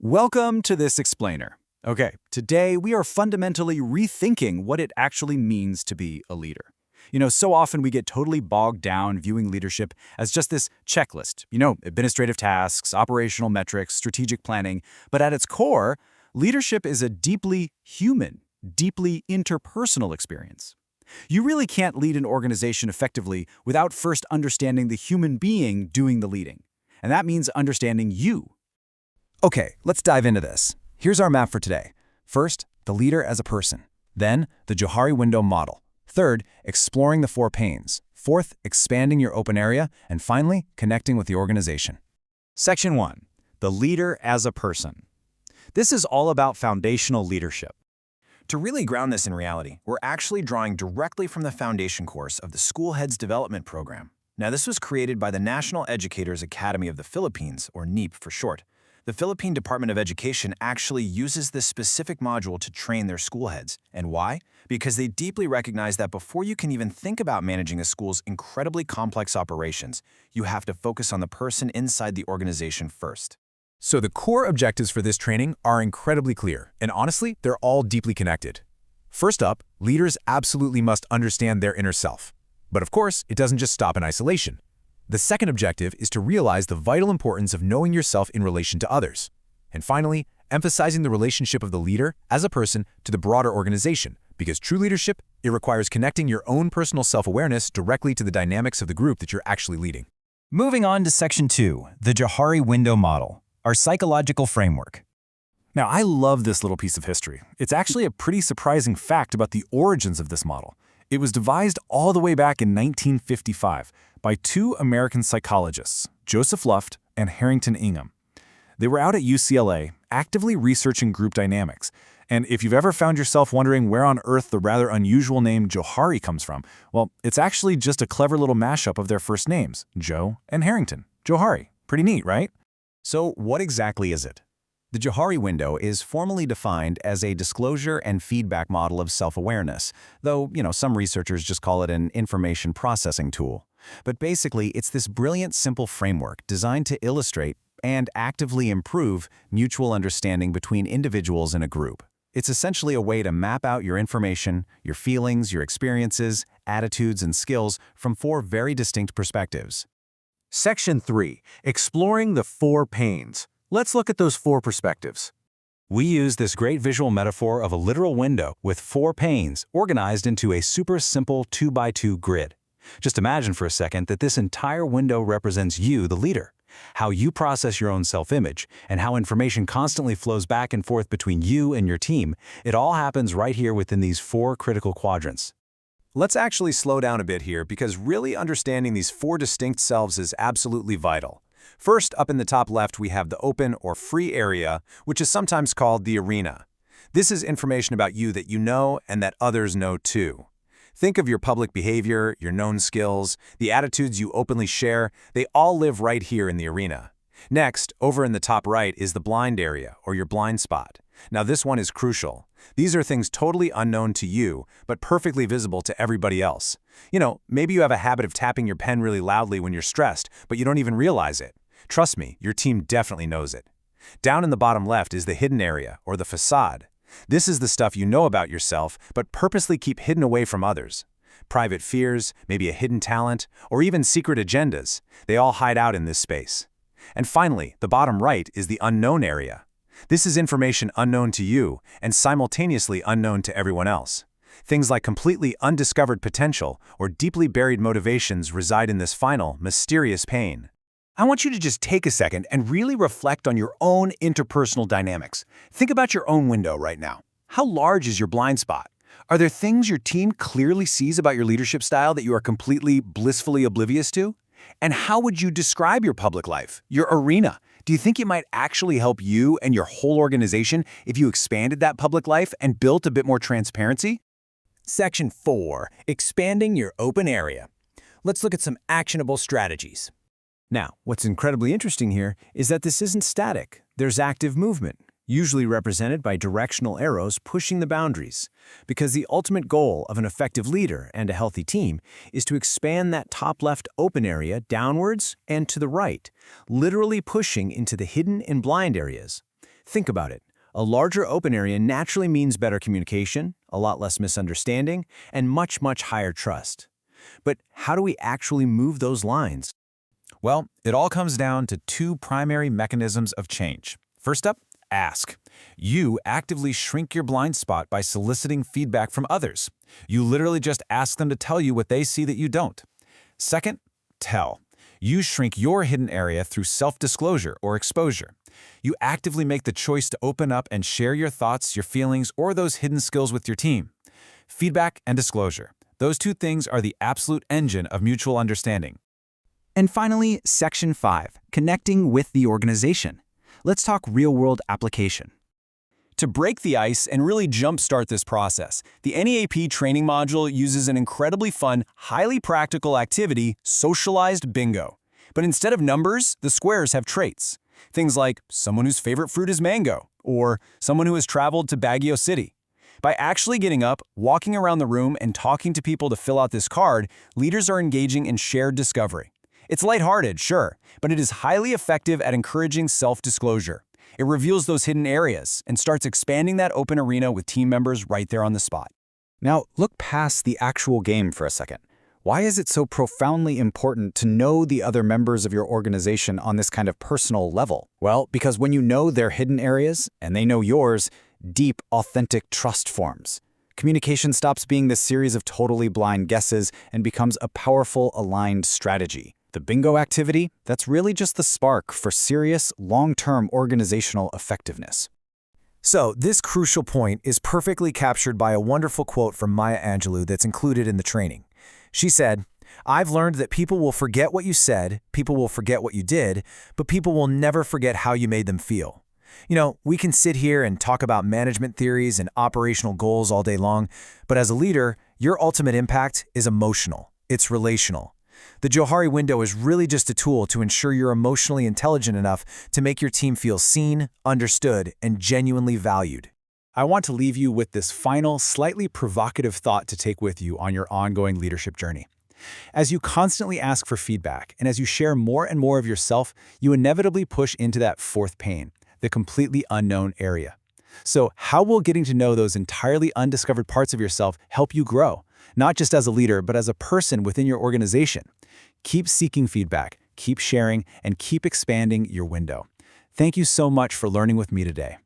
Welcome to this explainer. Okay, today we are fundamentally rethinking what it actually means to be a leader. So often we get totally bogged down viewing leadership as just this checklist, administrative tasks, operational metrics, strategic planning. But at its core, leadership is a deeply human, deeply interpersonal experience. You really can't lead an organization effectively without first understanding the human being doing the leading. And that means understanding you. Okay, let's dive into this. Here's our map for today. First, the leader as a person. Then, the Johari Window model. Third, exploring the 4 pains. Fourth, expanding your open area. And finally, connecting with the organization. Section 1. The leader as a person. This is all about foundational leadership. To really ground this in reality, we're actually drawing directly from the foundation course of the School Heads Development Program. Now, this was created by the National Educators Academy of the Philippines, or NEP for short. The Philippine Department of Education actually uses this specific module to train their school heads. And why? Because they deeply recognize that before you can even think about managing a school's incredibly complex operations, you have to focus on the person inside the organization first. So the core objectives for this training are incredibly clear, and honestly, they're all deeply connected. First up, leaders absolutely must understand their inner self. But of course, it doesn't just stop in isolation. The second objective is to realize the vital importance of knowing yourself in relation to others. And finally, emphasizing the relationship of the leader as a person to the broader organization, because true leadership, it requires connecting your own personal self-awareness directly to the dynamics of the group that you're actually leading. Moving on to Section 2, the Johari Window model, our psychological framework. Now, I love this little piece of history. It's actually a pretty surprising fact about the origins of this model. It was devised all the way back in 1955 by 2 American psychologists, Joseph Luft and Harrington Ingham. They were out at UCLA, actively researching group dynamics. And if you've ever found yourself wondering where on earth the rather unusual name Johari comes from, well, it's actually just a clever little mashup of their first names, Joe and Harrington. Johari. Pretty neat, right? So what exactly is it? The Johari window is formally defined as a disclosure and feedback model of self-awareness, though, some researchers just call it an information processing tool. But basically, it's this brilliant, simple framework designed to illustrate and actively improve mutual understanding between individuals in a group. It's essentially a way to map out your information, your feelings, your experiences, attitudes, and skills from 4 very distinct perspectives. Section 3. Exploring the 4 pains. Let's look at those 4 perspectives. We use this great visual metaphor of a literal window with 4 panes organized into a super simple 2x2 grid. Just imagine for a second that this entire window represents you, the leader, how you process your own self-image, and how information constantly flows back and forth between you and your team. It all happens right here within these 4 critical quadrants. Let's actually slow down a bit here because really understanding these 4 distinct selves is absolutely vital. First, up in the top left, we have the open or free area, which is sometimes called the arena. This is information about you that you know and that others know too. Think of your public behavior, your known skills, the attitudes you openly share. They all live right here in the arena. Next, over in the top right is the blind area, or your blind spot. Now this one is crucial. These are things totally unknown to you, but perfectly visible to everybody else. Maybe you have a habit of tapping your pen really loudly when you're stressed, but you don't even realize it. Trust me, your team definitely knows it. Down in the bottom left is the hidden area, or the facade. This is the stuff you know about yourself, but purposely keep hidden away from others. Private fears, maybe a hidden talent, or even secret agendas. They all hide out in this space. And finally, the bottom right is the unknown area. This is information unknown to you and simultaneously unknown to everyone else. Things like completely undiscovered potential or deeply buried motivations reside in this final, mysterious pain. I want you to just take a second and really reflect on your own interpersonal dynamics. Think about your own window right now. How large is your blind spot? Are there things your team clearly sees about your leadership style that you are completely blissfully oblivious to? And how would you describe your public life, your arena? Do you think it might actually help you and your whole organization if you expanded that public life and built a bit more transparency? Section 4, expanding your open area. Let's look at some actionable strategies. Now, what's incredibly interesting here is that this isn't static. There's active movement, usually represented by directional arrows pushing the boundaries, because the ultimate goal of an effective leader and a healthy team is to expand that top left open area downwards and to the right, literally pushing into the hidden and blind areas. Think about it. A larger open area naturally means better communication, a lot less misunderstanding, and much, much higher trust. But how do we actually move those lines? Well, it all comes down to two primary mechanisms of change. First up, ask. You actively shrink your blind spot by soliciting feedback from others. You literally just ask them to tell you what they see that you don't. Second, tell. You shrink your hidden area through self-disclosure or exposure. You actively make the choice to open up and share your thoughts, your feelings, or those hidden skills with your team. Feedback and disclosure. Those two things are the absolute engine of mutual understanding. And finally, Section 5, connecting with the organization. Let's talk real-world application. To break the ice and really jumpstart this process, the NEAP training module uses an incredibly fun, highly practical activity, socialized bingo. But instead of numbers, the squares have traits. Things like someone whose favorite fruit is mango, or someone who has traveled to Baguio City. By actually getting up, walking around the room, and talking to people to fill out this card, leaders are engaging in shared discovery. It's lighthearted, sure, but it is highly effective at encouraging self-disclosure. It reveals those hidden areas and starts expanding that open arena with team members right there on the spot. Now, look past the actual game for a second. Why is it so profoundly important to know the other members of your organization on this kind of personal level? Well, because when you know their hidden areas, and they know yours, deep, authentic trust forms. Communication stops being this series of totally blind guesses and becomes a powerful, aligned strategy. The bingo activity, that's really just the spark for serious, long-term organizational effectiveness. So, this crucial point is perfectly captured by a wonderful quote from Maya Angelou that's included in the training. She said, "I've learned that people will forget what you said, people will forget what you did, but people will never forget how you made them feel." You know, we can sit here and talk about management theories and operational goals all day long, but as a leader, your ultimate impact is emotional. It's relational. The Johari Window is really just a tool to ensure you're emotionally intelligent enough to make your team feel seen, understood, and genuinely valued. I want to leave you with this final, slightly provocative thought to take with you on your ongoing leadership journey. As you constantly ask for feedback, and as you share more and more of yourself, you inevitably push into that fourth pane, the completely unknown area. So how will getting to know those entirely undiscovered parts of yourself help you grow? Not just as a leader, but as a person within your organization. Keep seeking feedback, keep sharing, and keep expanding your window. Thank you so much for learning with me today.